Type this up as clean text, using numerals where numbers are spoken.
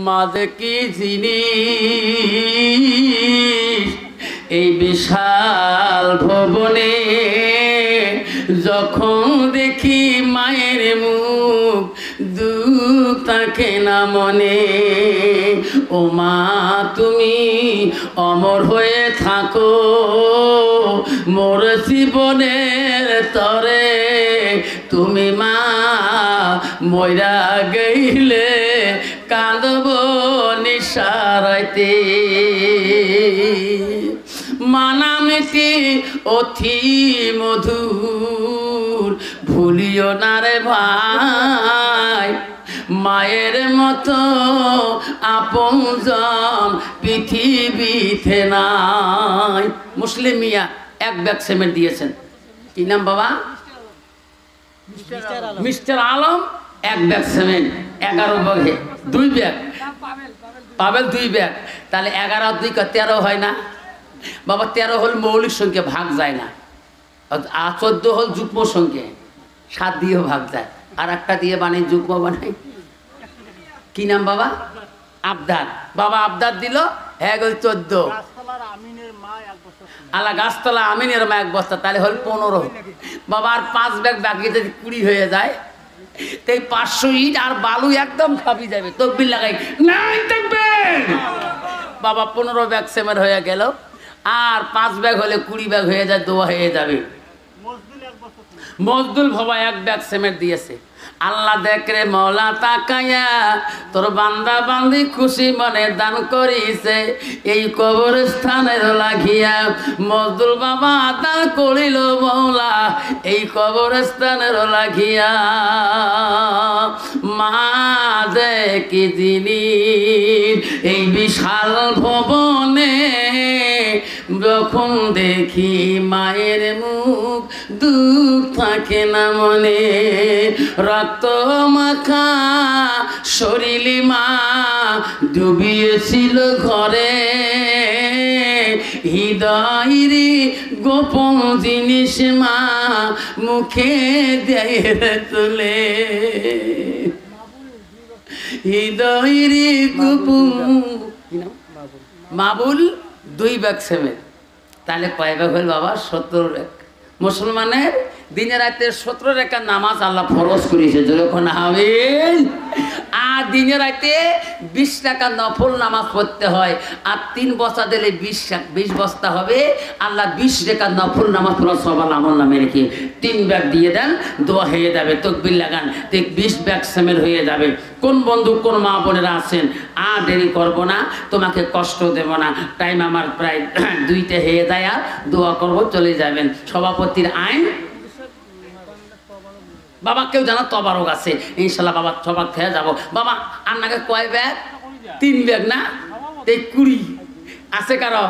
মাঝে কি জিনিস এই বিশাল ভবনে, যখন দেখি মায়ের মুখ দুঃখ থাকে না মনে। ও মা তুমি অমর হয়ে থাকো মোর জীবনের তরে, তুমি মা মইরা গইলে কাঁদব নিশারাইতে। মানামিতি অতি মধুর ভুলিও না রে ভাই, মায়ের মতো আপনজন পৃথিবীতে নাই। মুসলিম মিয়া এক ব্যাগ সিমেন্ট দিয়েছেন। কি নাম বাবা? মিস্টার আলম। এক ব্যাগ সিমেন্ট 11 ব্যাগে 2 ব্যাগ। পাবেল 2 ব্যাগ, তাহলে 11 আর 2 13 হয় না বাবা? 13 হল মৌলিক সংখ্যা, ভাগ যায় না। আর 14 হল যুগ্ম সংখ্যা, 7 দিয়েও ভাগ যায়। আর একটা দিয়ে বানাই যুগ্ম বানাই। কি নাম বাবা? আবদার। বাবা আবদার দিল 14। আলা গাছতলা আমিনের মা 1 বস্তা, তাহলে হল 15। বাবা আর 5 ব্যাগ বাকি যদি 20 হয়ে যায়, তাই 500 ইট আর বালু একদম খাবি যাবে। তকবির লাগাই নাই দেখবেন বাবা। 15 ব্যাগ সেমের হয়ে গেল, আর 5 ব্যাগ হলে 20 ব্যাগ হয়ে যায়, দোয়া হয়ে যাবে। মজদুল বাবা 1 ব্যাগ সিমেন্ট দিয়েছে। আল্লাহ দেখরে মওলা তাকায়া তোর বান্দা বান্দি খুশি মনে দান করিছে, এই কবরস্থানের লাগিয়া মজদুল বাবা দান করিল মওলা এই কবরস্থানের লাগিয়া। মা যে কি জিনিস এই বিশাল ভবনে, যখন দেখি মায়ের মুখ দুঃখ থাকে না মনে। রক্ত মাখা শরীরে মা ডুবিয়েছিল ঘরে, হৃদয়ের গোপন জিনিস মা মুখে দেয় তুলে। হৃদয়ের গোপন মাবুল 2 ব্যাগ সিমেন্ট, তাহলে কয় ব্যাগ হল বাবা? 17 ব্যাগ। মুসলমানের দিনে রাতে 17 রেখার নামাজ আল্লাহ ফরজ করেছে, যখন আমিন। আর দিনে রাতে 20 টাকা নফল নামাজ পড়তে হয়, আর 3 বস্তা দিলে 20 বস্তা হবে। আল্লাহ 20 রেখা নফল নামাজ পড়া সবার আমল নামে রেখে 3 ব্যাগ দিয়ে দেন, দোয়া হয়ে যাবে। তকবির লাগান, দেখ 20 ব্যাগ সিমেন্ট হয়ে যাবে। কোন বন্ধু কোন মা বোনেরা আছেন, আর দেরি করব না, তোমাকে কষ্ট দেব না। টাইম আমার প্রায় 2টা হয়ে যায়, আর দোয়া করব, চলে যাবেন। সভাপতির আইন বাবা কেউ জানা তবারক আছে ইনশাল্লাহ, বাবা সবাক খেয়ে যাবো। বাবা আপনাকে কয় ব্যাগ? 3 ব্যাগ না? 20 আছে কারো?